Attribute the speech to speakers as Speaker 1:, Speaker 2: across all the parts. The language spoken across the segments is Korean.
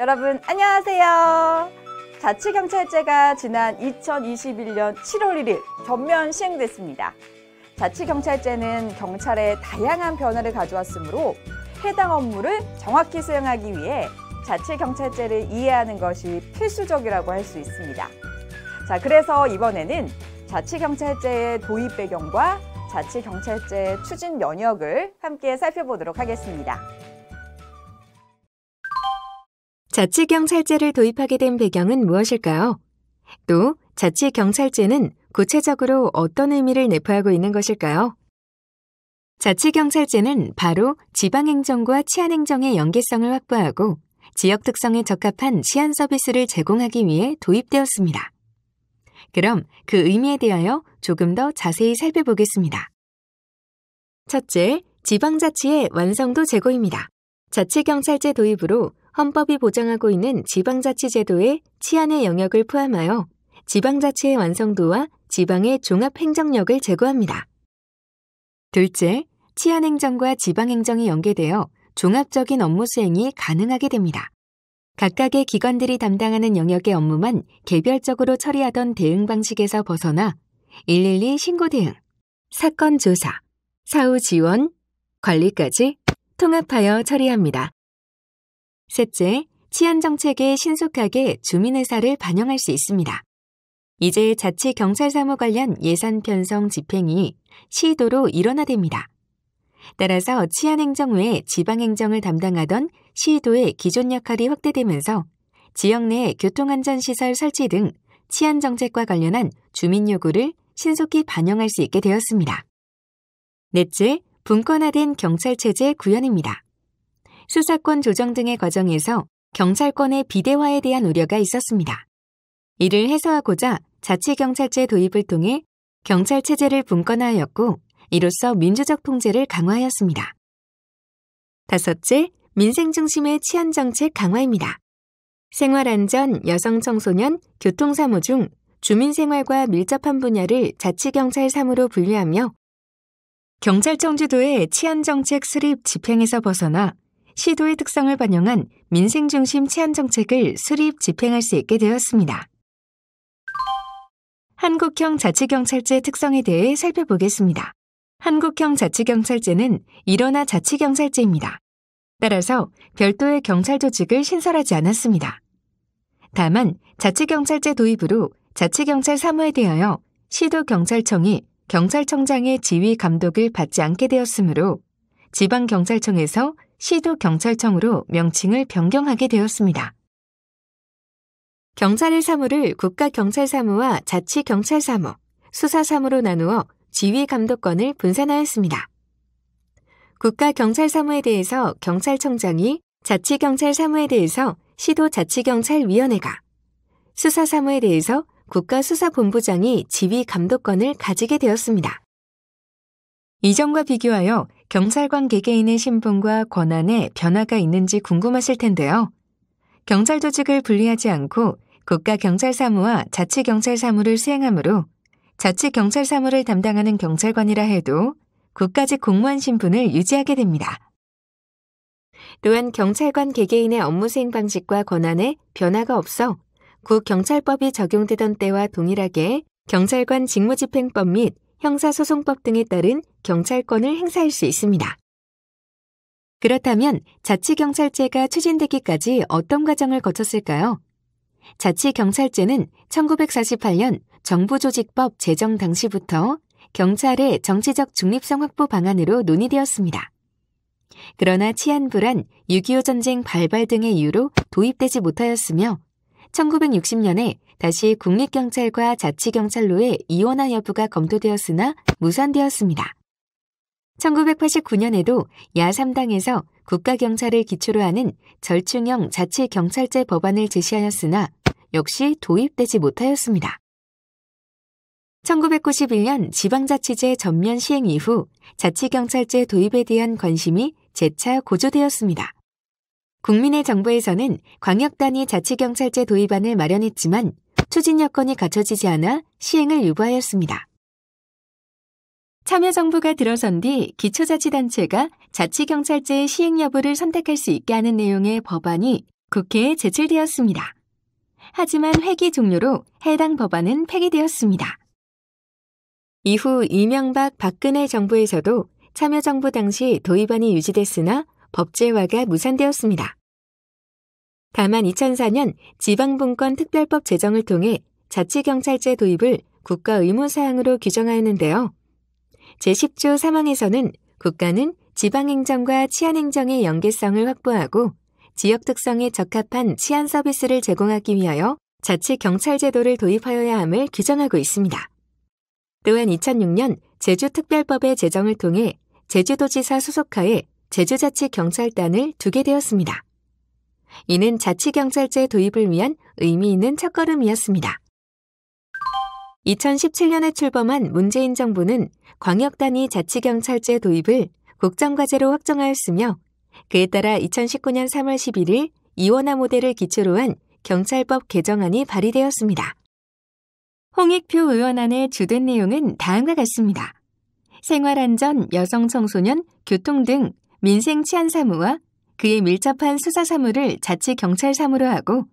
Speaker 1: 여러분 안녕하세요. 자치경찰제가 지난 2021년 7월 1일 전면 시행됐습니다. 자치경찰제는 경찰의 다양한 변화를 가져왔으므로 해당 업무를 정확히 수행하기 위해 자치경찰제를 이해하는 것이 필수적이라고 할 수 있습니다. 자, 그래서 이번에는 자치경찰제의 도입 배경과 자치경찰제 추진 영역을 함께 살펴보도록 하겠습니다.
Speaker 2: 자치경찰제를 도입하게 된 배경은 무엇일까요? 또 자치경찰제는 구체적으로 어떤 의미를 내포하고 있는 것일까요? 자치경찰제는 바로 지방행정과 치안행정의 연계성을 확보하고 지역 특성에 적합한 치안 서비스를 제공하기 위해 도입되었습니다. 그럼 그 의미에 대하여 조금 더 자세히 살펴보겠습니다. 첫째, 지방자치의 완성도 제고입니다. 자치경찰제 도입으로 헌법이 보장하고 있는 지방자치제도의 치안의 영역을 포함하여 지방자치의 완성도와 지방의 종합행정력을 제고합니다. 둘째, 치안행정과 지방행정이 연계되어 종합적인 업무 수행이 가능하게 됩니다. 각각의 기관들이 담당하는 영역의 업무만 개별적으로 처리하던 대응 방식에서 벗어나 112 신고 대응, 사건 조사, 사후 지원, 관리까지 통합하여 처리합니다. 셋째, 치안 정책에 신속하게 주민 의사를 반영할 수 있습니다. 이제 자치경찰사무 관련 예산 편성 집행이 시도로 일원화됩니다. 따라서 치안행정 외에 지방행정을 담당하던 시도의 기존 역할이 확대되면서 지역 내 교통안전시설 설치 등 치안정책과 관련한 주민 요구를 신속히 반영할 수 있게 되었습니다. 넷째, 분권화된 경찰체제 구현입니다. 수사권 조정 등의 과정에서 경찰권의 비대화에 대한 우려가 있었습니다. 이를 해소하고자 자치경찰제 도입을 통해 경찰체제를 분권화하였고 이로써 민주적 통제를 강화하였습니다. 다섯째, 민생 중심의 치안정책 강화입니다. 생활안전, 여성청소년, 교통사무 중 주민생활과 밀접한 분야를 자치경찰사무로 분류하며 경찰청 주도의 치안정책 수립 집행에서 벗어나 시도의 특성을 반영한 민생중심 치안정책을 수립 집행할 수 있게 되었습니다. 한국형 자치경찰제 특성에 대해 살펴보겠습니다. 한국형 자치경찰제는 일원화 자치경찰제입니다. 따라서 별도의 경찰 조직을 신설하지 않았습니다. 다만 자치경찰제 도입으로 자치경찰 사무에 대하여 시도경찰청이 경찰청장의 지휘 감독을 받지 않게 되었으므로 지방경찰청에서 시도경찰청으로 명칭을 변경하게 되었습니다. 경찰의 사무를 국가경찰사무와 자치경찰사무, 수사사무로 나누어 지휘감독권을 분산하였습니다. 국가경찰사무에 대해서 경찰청장이, 자치경찰사무에 대해서 시도자치경찰위원회가, 수사사무에 대해서 국가수사본부장이 지휘감독권을 가지게 되었습니다. 이전과 비교하여 경찰관 개개인의 신분과 권한에 변화가 있는지 궁금하실 텐데요. 경찰 조직을 분리하지 않고 국가경찰사무와 자치경찰사무를 수행하므로 자치경찰사무를 담당하는 경찰관이라 해도 국가직 공무원 신분을 유지하게 됩니다. 또한 경찰관 개개인의 업무 수행 방식과 권한에 변화가 없어 국경찰법이 적용되던 때와 동일하게 경찰관 직무집행법 및 형사소송법 등에 따른 경찰권을 행사할 수 있습니다. 그렇다면 자치경찰제가 추진되기까지 어떤 과정을 거쳤을까요? 자치경찰제는 1948년 정부조직법 제정 당시부터 경찰의 정치적 중립성 확보 방안으로 논의되었습니다. 그러나 치안불안, 6.25 전쟁 발발 등의 이유로 도입되지 못하였으며 1960년에 다시 국립경찰과 자치경찰로의 이원화 여부가 검토되었으나 무산되었습니다. 1989년에도 야3당에서 국가경찰을 기초로 하는 절충형 자치경찰제 법안을 제시하였으나 역시 도입되지 못하였습니다. 1991년 지방자치제 전면 시행 이후 자치경찰제 도입에 대한 관심이 재차 고조되었습니다. 국민의 정부에서는 광역단위 자치경찰제 도입안을 마련했지만 추진 여건이 갖춰지지 않아 시행을 유보하였습니다. 참여정부가 들어선 뒤 기초자치단체가 자치경찰제의 시행 여부를 선택할 수 있게 하는 내용의 법안이 국회에 제출되었습니다. 하지만 회기 종료로 해당 법안은 폐기되었습니다. 이후 이명박 박근혜 정부에서도 참여정부 당시 도입안이 유지됐으나 법제화가 무산되었습니다. 다만 2004년 지방분권 특별법 제정을 통해 자치경찰제 도입을 국가 의무사항으로 규정하였는데요. 제10조 3항에서는 국가는 지방행정과 치안행정의 연계성을 확보하고 지역 특성에 적합한 치안 서비스를 제공하기 위하여 자치경찰제도를 도입하여야 함을 규정하고 있습니다. 또한 2006년 제주특별법의 제정을 통해 제주도지사 소속하에 제주자치경찰단을 두게 되었습니다. 이는 자치경찰제 도입을 위한 의미 있는 첫걸음이었습니다. 2017년에 출범한 문재인 정부는 광역단위 자치경찰제 도입을 국정과제로 확정하였으며 그에 따라 2019년 3월 11일 이원화 모델을 기초로 한 경찰법 개정안이 발의되었습니다. 홍익표 의원안의 주된 내용은 다음과 같습니다. 생활안전, 여성 청소년, 교통 등 민생 치안 사무와 그에 밀접한 수사 사무를 자치경찰 사무로 하고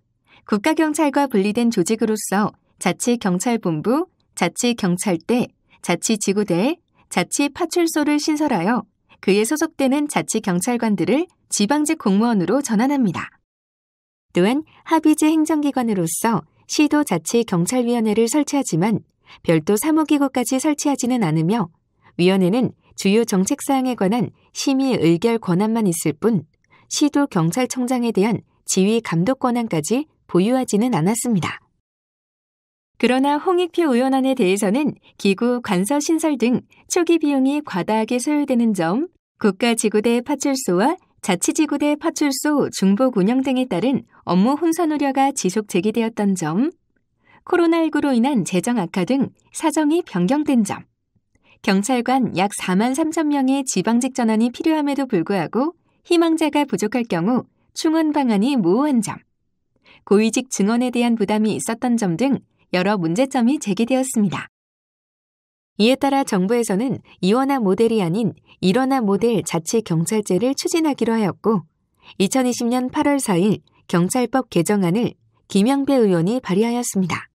Speaker 2: 국가경찰과 분리된 조직으로서 자치경찰본부, 자치경찰대, 자치지구대, 자치파출소를 신설하여 그에 소속되는 자치경찰관들을 지방직 공무원으로 전환합니다. 또한 합의제 행정기관으로서 시도자치경찰위원회를 설치하지만 별도 사무기구까지 설치하지는 않으며 위원회는 주요 정책사항에 관한 심의 의결 권한만 있을 뿐 시도경찰청장에 대한 지휘 감독 권한까지 보유하지는 않았습니다. 그러나 홍익표 의원안에 대해서는 기구 관서 신설 등 초기 비용이 과다하게 소요되는 점, 국가지구대 파출소와 자치지구대 파출소 중복 운영 등에 따른 업무 혼선 우려가 지속 제기되었던 점, 코로나19로 인한 재정 악화 등 사정이 변경된 점, 경찰관 약 4만 3천 명의 지방직 전환이 필요함에도 불구하고 희망자가 부족할 경우 충원 방안이 모호한 점, 고위직 증언에 대한 부담이 있었던 점 등 여러 문제점이 제기되었습니다. 이에 따라 정부에서는 이원화 모델이 아닌 일원화 모델 자치경찰제를 추진하기로 하였고 2020년 8월 4일 경찰법 개정안을 김영배 의원이 발의하였습니다.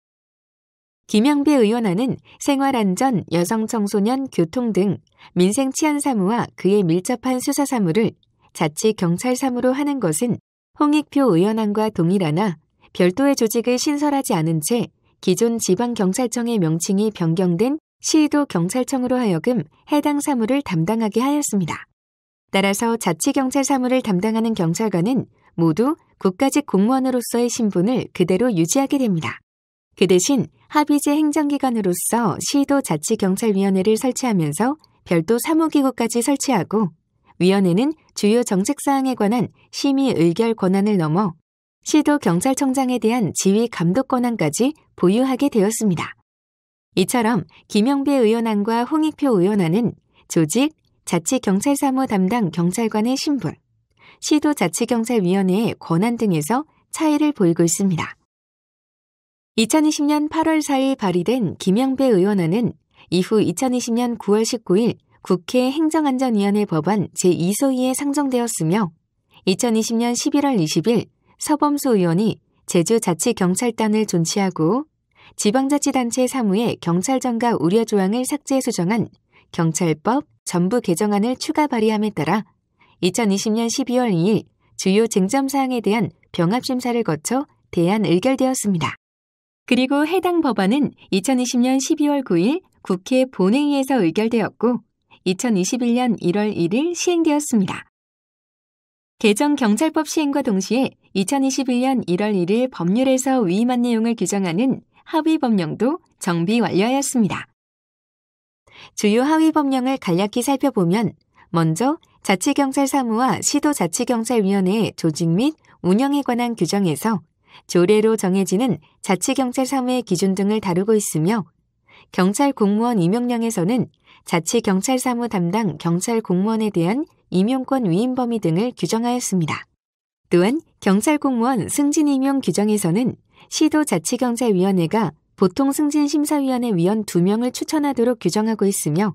Speaker 2: 김영배 의원안은 생활안전, 여성청소년, 교통 등 민생 치안 사무와 그에 밀접한 수사 사무를 자치경찰 사무로 하는 것은 홍익표 의원안과 동일하나 별도의 조직을 신설하지 않은 채 기존 지방경찰청의 명칭이 변경된 시도경찰청으로 하여금 해당 사무를 담당하게 하였습니다. 따라서 자치경찰 사무를 담당하는 경찰관은 모두 국가직 공무원으로서의 신분을 그대로 유지하게 됩니다. 그 대신 합의제 행정기관으로서 시도자치경찰위원회를 설치하면서 별도 사무기구까지 설치하고 위원회는 주요 정책사항에 관한 심의 의결 권한을 넘어 시도경찰청장에 대한 지휘 감독 권한까지 보유하게 되었습니다. 이처럼 김영배 의원안과 홍익표 의원안은 조직, 자치경찰사무 담당 경찰관의 신분, 시도자치경찰위원회의 권한 등에서 차이를 보이고 있습니다. 2020년 8월 4일 발의된 김영배 의원안은 이후 2020년 9월 19일 국회 행정안전위원회 법안 제2소위에 상정되었으며 2020년 11월 20일 서범수 의원이 제주자치경찰단을 존치하고 지방자치단체 사무의 경찰정가 우려 조항을 삭제 수정한 경찰법 전부 개정안을 추가 발의함에 따라 2020년 12월 2일 주요 쟁점사항에 대한 병합심사를 거쳐 대안 의결되었습니다. 그리고 해당 법안은 2020년 12월 9일 국회 본회의에서 의결되었고 2021년 1월 1일 시행되었습니다. 개정 경찰법 시행과 동시에 2021년 1월 1일 법률에서 위임한 내용을 규정하는 하위 법령도 정비 완료하였습니다. 주요 하위 법령을 간략히 살펴보면 먼저 자치경찰 사무와 시도자치경찰위원회의 조직 및 운영에 관한 규정에서 조례로 정해지는 자치경찰 사무의 기준 등을 다루고 있으며 경찰 공무원 임용령에서는 자치경찰 사무 담당 경찰 공무원에 대한 임용권 위임 범위 등을 규정하였습니다. 또한 경찰 공무원 승진 임용 규정에서는 시도자치경찰위원회가 보통승진심사위원회 위원 2명을 추천하도록 규정하고 있으며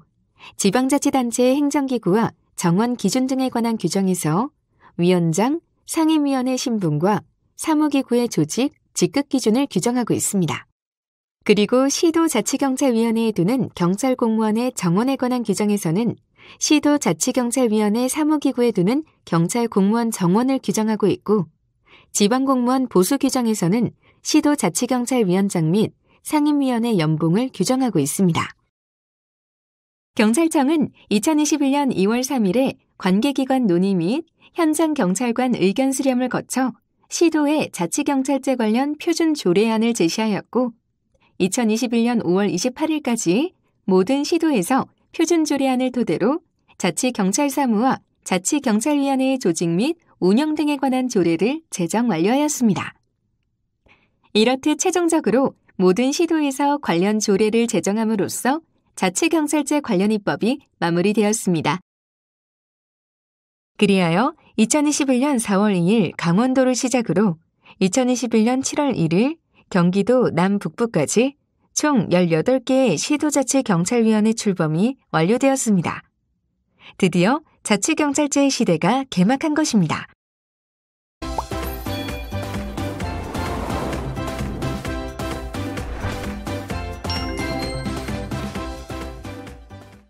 Speaker 2: 지방자치단체의 행정기구와 정원 기준 등에 관한 규정에서 위원장, 상임위원회 신분과 사무기구의 조직, 직급 기준을 규정하고 있습니다. 그리고 시도자치경찰위원회에 두는 경찰 공무원의 정원에 관한 규정에서는 시도자치경찰위원회 사무기구에 두는 경찰 공무원 정원을 규정하고 있고, 지방공무원 보수 규정에서는 시도자치경찰위원장 및 상임위원회 연봉을 규정하고 있습니다. 경찰청은 2021년 2월 3일에 관계기관 논의 및 현장 경찰관 의견 수렴을 거쳐 시도에 자치경찰제 관련 표준 조례안을 제시하였고, 2021년 5월 28일까지 모든 시도에서 표준 조례안을 토대로 자치경찰사무와 자치경찰위원회의 조직 및 운영 등에 관한 조례를 제정 완료하였습니다. 이렇듯 최종적으로 모든 시도에서 관련 조례를 제정함으로써 자치경찰제 관련 입법이 마무리되었습니다. 그리하여 2021년 4월 2일 강원도를 시작으로 2021년 7월 1일 경기도 남북부까지 총 18개의 시도자치경찰위원회 출범이 완료되었습니다. 드디어 자치경찰제의 시대가 개막한 것입니다.